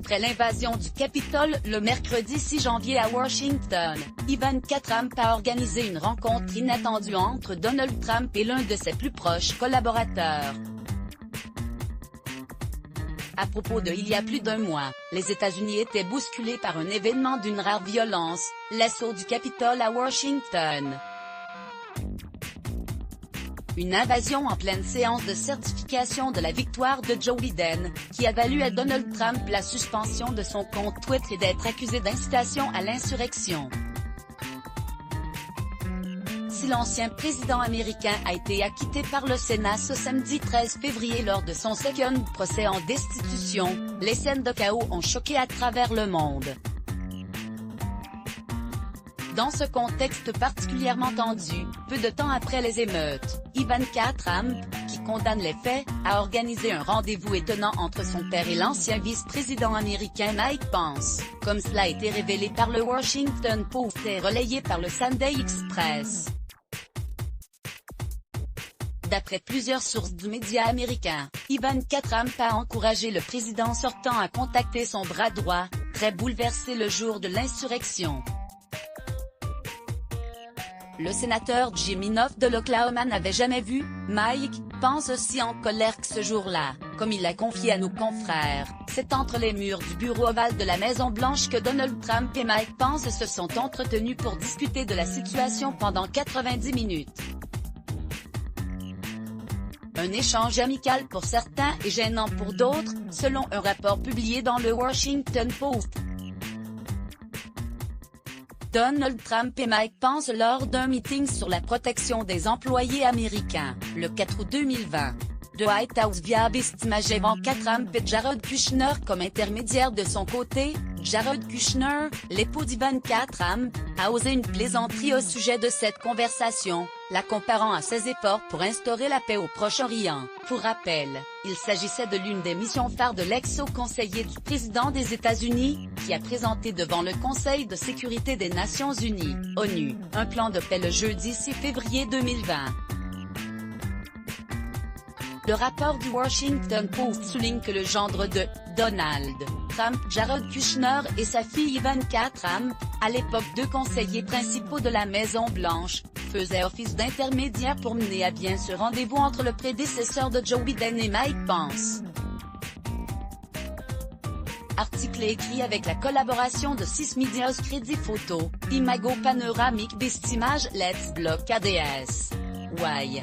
Après l'invasion du Capitole le mercredi 6 janvier à Washington, Ivanka Trump a organisé une rencontre inattendue entre Donald Trump et l'un de ses plus proches collaborateurs. À propos de il y a plus d'un mois, les États-Unis étaient bousculés par un événement d'une rare violence, l'assaut du Capitole à Washington. Une invasion en pleine séance de certification de la victoire de Joe Biden, qui a valu à Donald Trump la suspension de son compte Twitter et d'être accusé d'incitation à l'insurrection. Si l'ancien président américain a été acquitté par le Sénat ce samedi 13 février lors de son second procès en destitution, les scènes de chaos ont choqué à travers le monde. Dans ce contexte particulièrement tendu, peu de temps après les émeutes, Ivanka Trump, qui condamne les faits, a organisé un rendez-vous étonnant entre son père et l'ancien vice-président américain Mike Pence, comme cela a été révélé par le Washington Post et relayé par le Sunday Express. D'après plusieurs sources du média américain, Ivanka Trump a encouragé le président sortant à contacter son bras droit, très bouleversé le jour de l'insurrection. Le sénateur Jim Inhofe de l'Oklahoma n'avait jamais vu Mike Pence aussi en colère que ce jour-là, comme il l'a confié à nos confrères. C'est entre les murs du bureau ovale de la Maison-Blanche que Donald Trump et Mike Pence se sont entretenus pour discuter de la situation pendant 90 minutes. Un échange amical pour certains et gênant pour d'autres, selon un rapport publié dans le Washington Post. Donald Trump et Mike Pence lors d'un meeting sur la protection des employés américains, le 4 août 2020. The White House via Bestimage Ivanka Trump et Jared Kushner comme intermédiaire de son côté. Jared Kushner, l'époux d'Ivanka Trump, a osé une plaisanterie au sujet de cette conversation, la comparant à ses efforts pour instaurer la paix au Proche-Orient. Pour rappel, il s'agissait de l'une des missions phares de l'ex-haut conseiller du président des États-Unis, qui a présenté devant le Conseil de sécurité des Nations Unies, ONU, un plan de paix le jeudi 6 février 2020. Le rapport du Washington Post souligne que le gendre de Donald Trump, Jared Kushner et sa fille Ivanka Trump, à l'époque deux conseillers principaux de la Maison-Blanche, faisaient office d'intermédiaire pour mener à bien ce rendez-vous entre le prédécesseur de Joe Biden et Mike Pence. Article écrit avec la collaboration de 6 médias Crédit Photo, Imago Panoramique Bestimage Let's Block ADS. Why?